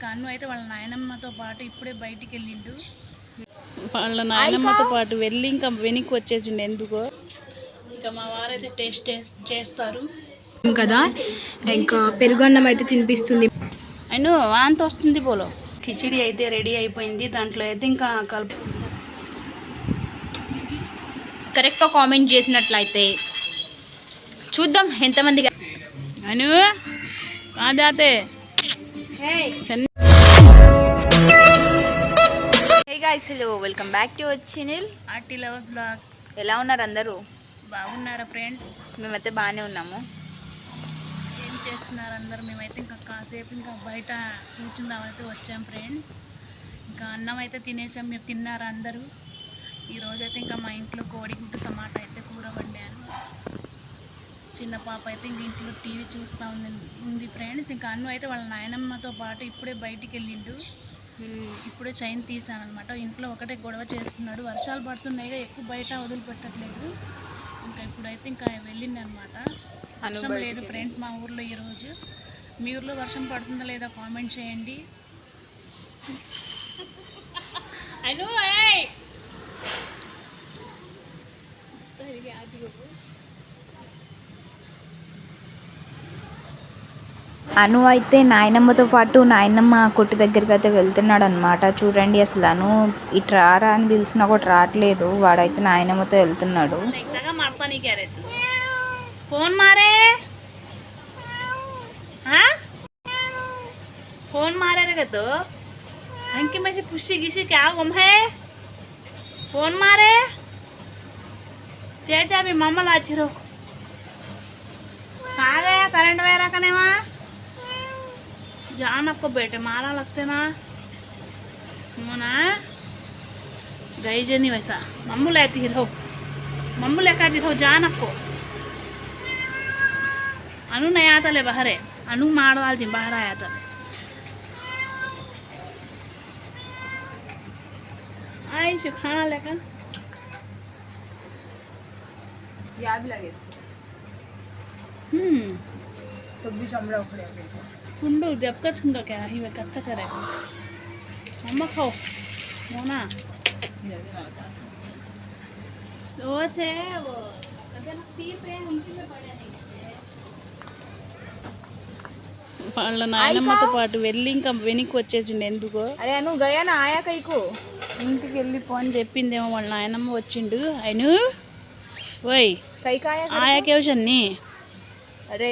ఇంకా అన్ను అయితే వాళ్ళ నాయనమ్మతో పాటు ఇప్పుడే బయటికి వెళ్ళిండు. వాళ్ళ నాయనమ్మతో పాటు వెళ్ళి ఇంకా వెనక్కి వచ్చేసిండు ఎందుకో. ఇక మా వారైతే టేస్ట్ చేస్తారు కదా. ఇంకా పెరుగన్నం అయితే తినిపిస్తుంది. అయినా వాంతి వస్తుంది పోలో. కిచిడి అయితే రెడీ అయిపోయింది. దాంట్లో అయితే ఇంకా కరెక్ట్గా కామెంట్ చేసినట్లయితే చూద్దాం ఎంతమంది. అను కాదాతే hello welcome back to our channel arty lovers blog. ఎలా ఉన్నారు అందరూ? బాగున్నారా ఫ్రెండ్? మేమైతే బాగానే ఉన్నాము. ఏం చేస్తున్నారు అందరు? మేమైతే ఇంకా కాసేపు ఇంకా బయట కూర్చుందామైతే వచ్చాం ఫ్రెండ్. ఇంకా అన్నం అయితే తినేసాం. మీరు తిన్నారా అందరూ? ఈరోజైతే ఇంకా మా ఇంట్లో కోడిగుడ్డు టమాటా అయితే కూర వండాను. చిన్న పాప అయితే ఇంక ఇంట్లో టీవీ చూస్తూ ఉంది ఫ్రెండ్స్. ఇంకా అన్ను అయితే వాళ్ళ నాయనమ్మతో పాటు ఇప్పుడే బయటికి వెళ్ళిండు. ఇప్పుడే చైన్ తీసాను అనమాట. ఇంట్లో ఒకటే గొడవ చేస్తున్నాడు. వర్షాలు పడుతున్నాయిగా, ఎక్కువ బయట వదిలిపెట్టట్లేదు. ఇంకా ఇప్పుడైతే ఇంకా వెళ్ళింది అనమాట. వర్షం లేదు ఫ్రెండ్స్ మా ఊర్లో ఈరోజు. మీ ఊర్లో వర్షం పడుతుందా లేదా కామెంట్ చేయండి. అను అయితే నాయనమ్మతో పాటు నాయనమ్మ కొట్టు దగ్గరికి అయితే వెళ్తున్నాడు అనమాట. చూడండి అసలు అను ఇటు రారా అని పిలిచినా కూడా రావట్లేదు. వాడైతే నాయనమ్మతో వెళ్తున్నాడు. ఫోన్ మారే फोन मारे रे तो अंकी में से पुष्टि किसी क्या गुम है? फोन मारे चाचा भी मामा लाची रो कहाँ गया करंट वगैरह करने वहाँ जान आपको बेटे मारा लगते ना मोना गई जनी वैसा मम्मू लेती रहो मम्मू लेकर रहो जान आपको अनु नहीं आता ले बाहर है अनु मार वाल थी बाहर आया था आई खाना लेकर याद लगे सब्जी चमड़ा उखड़े कुंडू जब का छुंगा क्या ही वे कच्चा करेगा मम्मा खाओ मोना वो छे वो अगर पी पे हमकी में पड़े नहीं వాళ్ళ నాయనమ్మతో పాటు వెళ్ళి ఇంకా వెనక్కి వచ్చేసిండు ఎందుకో. అరే అను గయా నా ఆయా కైకు ఇంటికి వెళ్ళి ఫోన్ చెప్పిందేమో వాళ్ళ నాయనమ్మ వచ్చిండు. అయిను ఓయ్ ఆయా కేవన్నీ అరే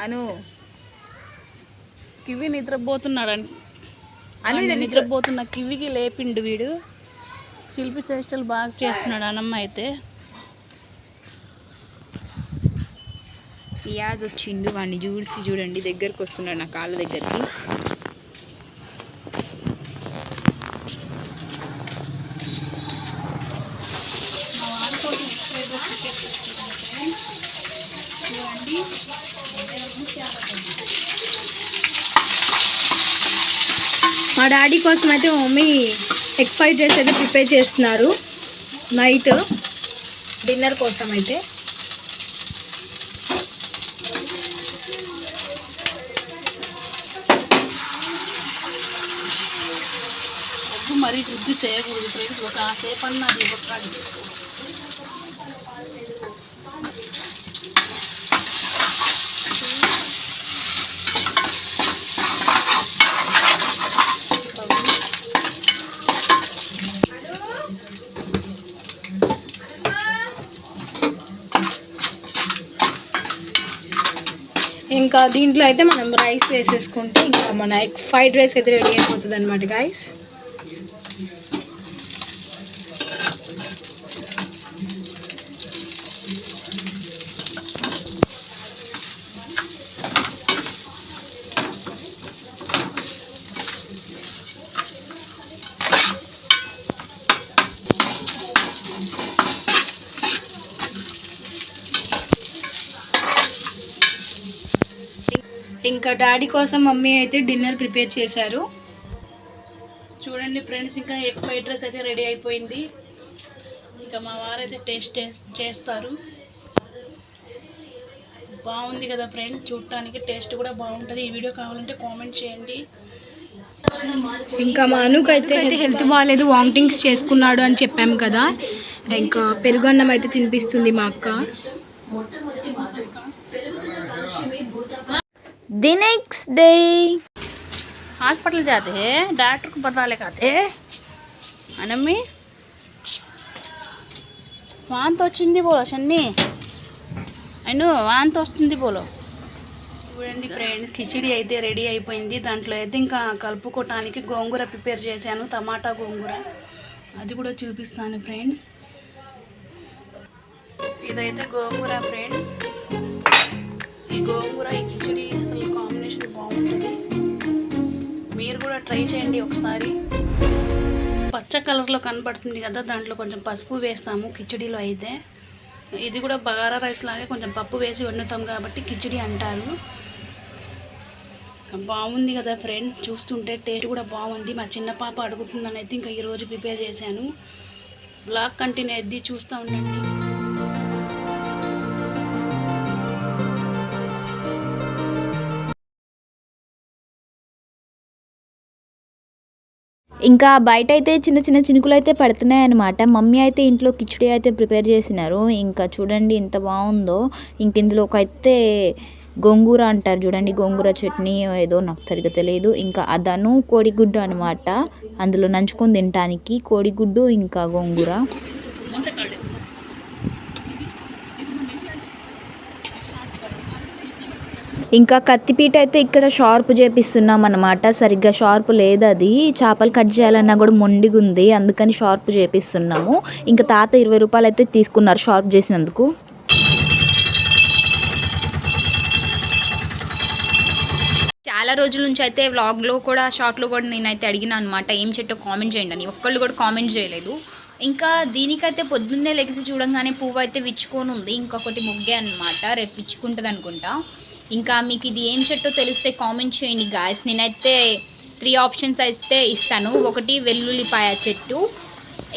అను కివి నిద్రపోతున్నాడు అని నిద్రపోతున్న కివికి లేపిండు వీడు. చిలిపి చేష్టలు బాగా చేస్తున్నాడు అన్నమ్మ అయితే. పియాజ్ వచ్చిండు వాడిని చూసి చూడండి దగ్గరకు వస్తున్నాడు నా కాళ్ళ దగ్గరికి. మా డాడీ కోసం అయితే మమ్మీ ఎగ్ ఫ్రైడ్ రైస్ అయితే ప్రిపేర్ చేస్తున్నారు నైట్ డిన్నర్ కోసం అయితే. మరీ వృద్ధి చేయకూడదు ఫ్రెండ్స్. ఒక సేపు అన్నది ఒక్కడి ఇంకా దీంట్లో అయితే మనం రైస్ వేసేసుకుంటే ఇంకా మన ఎగ్ ఫ్రైడ్ రైస్ అయితే రెడీ అయిపోతుంది అనమాట గైస్. ఇంకా డాడీ కోసం మమ్మీ అయితే డిన్నర్ ప్రిపేర్ చేశారు. చూడండి ఫ్రెండ్స్, ఇంకా ఎగ్ ఫ్రైడ్ రైస్ అయితే రెడీ అయిపోయింది. ఇక మా వారైతే టేస్ట్ చేస్తారు. బాగుంది కదా ఫ్రెండ్, చూడటానికి టేస్ట్ కూడా బాగుంటుంది. ఈ వీడియో కావాలంటే కామెంట్ చేయండి. ఇంకా మానుకైతే హెల్త్ బాగాలేదు, వామిటింగ్స్ చేసుకున్నాడు అని చెప్పాము కదా. ఇంకా పెరుగన్నం అయితే తినిపిస్తుంది మా అక్క. ది నెక్స్ట్ డే హాస్పిటల్ जाते हैं, डॉक्टर को बता ले कहते అనమ్మి వాంతి వచ్చింది బోలో షన్ని, అయిను వాంతి వస్తుంది బోలో. చూడండి ఫ్రెండ్స్, కిచిడి అయితే రెడీ అయిపోయింది. దాంట్లో అయితే ఇంకా కలుపుకోవటానికి గోంగూర ప్రిపేర్ చేశాను, టమాటా గోంగూర. అది కూడా చూపిస్తాను ఫ్రెండ్స్. ఇదైతే గోంగూర ఫ్రెండ్స్. ఈ గోంగూర ఈ కిచిడి అసలు కాంబినేషన్ బాగుంటుంది. మీరు కూడా ట్రై చేయండి ఒకసారి. పచ్చ కలర్లో కనబడుతుంది కదా, దాంట్లో కొంచెం పసుపు వేస్తాము కిచిడీలో అయితే. ఇది కూడా బగారా రైస్ లాగే కొంచెం పప్పు వేసి వండుతాం కాబట్టి కిచిడి అంటారు. బాగుంది కదా ఫ్రెండ్, చూస్తుంటే టేస్ట్ కూడా బాగుంది. మా చిన్న పాప అడుగుతుందని అయితే ఇంకా ఈరోజు ప్రిపేర్ చేశాను. బ్లాగ్ కంటిన్యూ అయ్యి చూస్తూ ఉండండి. ఇంకా బయట అయితే చిన్న చిన్న చినుకులు అయితే పడుతున్నాయి అనమాట. మమ్మీ అయితే ఇంట్లో కిచిడి అయితే ప్రిపేర్ చేసినారు. ఇంకా చూడండి ఎంత బాగుందో. ఇంక ఇందులోకి అయితే గోంగూర అంటారు చూడండి, గోంగూర చట్నీ ఏదో నాకు సరిగ్గా తెలియదు. ఇంకా అదను కోడిగుడ్డు అనమాట, అందులో నంచుకొని తినడానికి కోడిగుడ్డు ఇంకా గోంగూర. ఇంకా కత్తిపీట అయితే ఇక్కడ షార్ప్ చేపిస్తున్నాం అనమాట. సరిగ్గా షార్ప్ లేదు, అది చేపలు కట్ చేయాలన్నా కూడా మొండిగా ఉంది, అందుకని షార్ప్ చేపిస్తున్నాము. ఇంకా తాత 20 రూపాయలు అయితే తీసుకున్నారు షార్ప్ చేసినందుకు. చాలా రోజుల నుంచి అయితే వ్లాగ్లో కూడా షార్ట్లో కూడా నేనైతే అడిగినా అనమాట, ఏం చెట్టో కామెంట్ చేయండి అని. ఒక్కళ్ళు కూడా కామెంట్ చేయలేదు. ఇంకా దీనికైతే పొద్దున్నే లెగిసి చూడంగానే పువ్వు అయితే విచ్చుకొని ఉంది. ఇంకొకటి ముగ్గే అనమాట, రేపు విచ్చుకుంటుంది అనుకుంటా. ఇంకా మీకు ఇది ఏం చెట్టో తెలిస్తే కామెంట్ చేయండి గాయస్. నేనైతే 3 ఆప్షన్స్ అయితే ఇస్తాను. ఒకటి వెల్లుల్లిపాయ చెట్టు,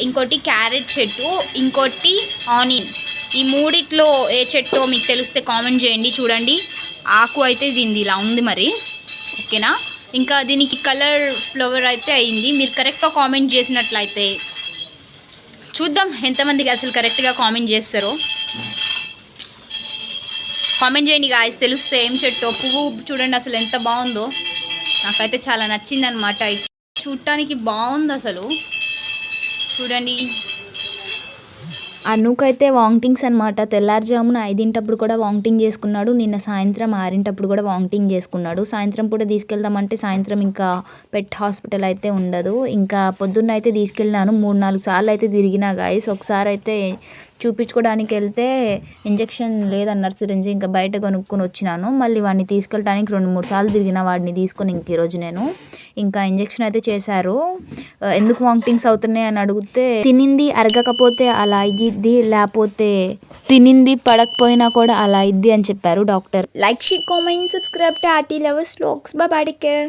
ఇంకోటి క్యారెట్ చెట్టు, ఇంకోటి ఆనియన్. ఈ మూడిట్లో ఏ చెట్టో మీకు తెలిస్తే కామెంట్ చేయండి. చూడండి ఆకు అయితే దీనిది ఇలా ఉంది మరి, ఓకేనా. ఇంకా దీనికి కలర్ ఫ్లవర్ అయితే అయింది. మీరు కరెక్ట్గా కామెంట్ చేసినట్లయితే చూద్దాం ఎంతమందికి అసలు కరెక్ట్గా కామెంట్ చేస్తారో. కామెంట్ చేయండి గాయస్, తెలుస్తే ఏం చెట్టో. పువ్వు చూడండి అసలు ఎంత బాగుందో, నాకైతే చాలా నచ్చింది అనమాట. చూడటానికి బాగుంది అసలు, చూడండి. అనుకైతే వామిటింగ్స్ అనమాట. తెల్లారుజామున 5 కూడా వామిటింగ్ చేసుకున్నాడు. నిన్న సాయంత్రం 6 కూడా వామిటింగ్ చేసుకున్నాడు. సాయంత్రం కూడా తీసుకెళ్దామంటే సాయంత్రం ఇంకా పెట్ హాస్పిటల్ అయితే ఉండదు. ఇంకా పొద్దున్న అయితే తీసుకెళ్ళినాను, 3-4 సార్లు అయితే తిరిగినా గాయస్. ఒకసారి అయితే చూపించుకోవడానికి వెళ్తే ఇంజెక్షన్ లేదన్నారు, సిరంజి. ఇంకా బయట కొనుక్కొని వచ్చినాను. మళ్ళీ వాడిని తీసుకెళ్ళడానికి 2-3 సార్లు తిరిగిన వాడిని తీసుకొని. ఇంక ఈరోజు నేను ఇంకా ఇంజెక్షన్ అయితే చేశారు. ఎందుకు వామిటింగ్స్ అవుతున్నాయి అని అడిగితే, తినింది అరగకపోతే అలా అయ్యిద్ది, లేకపోతే తినింది పడకపోయినా కూడా అలా అయ్యిద్ది అని చెప్పారు doctor. Like, share, comment, subscribe to arty lovers vlogs. Bye bye, take care.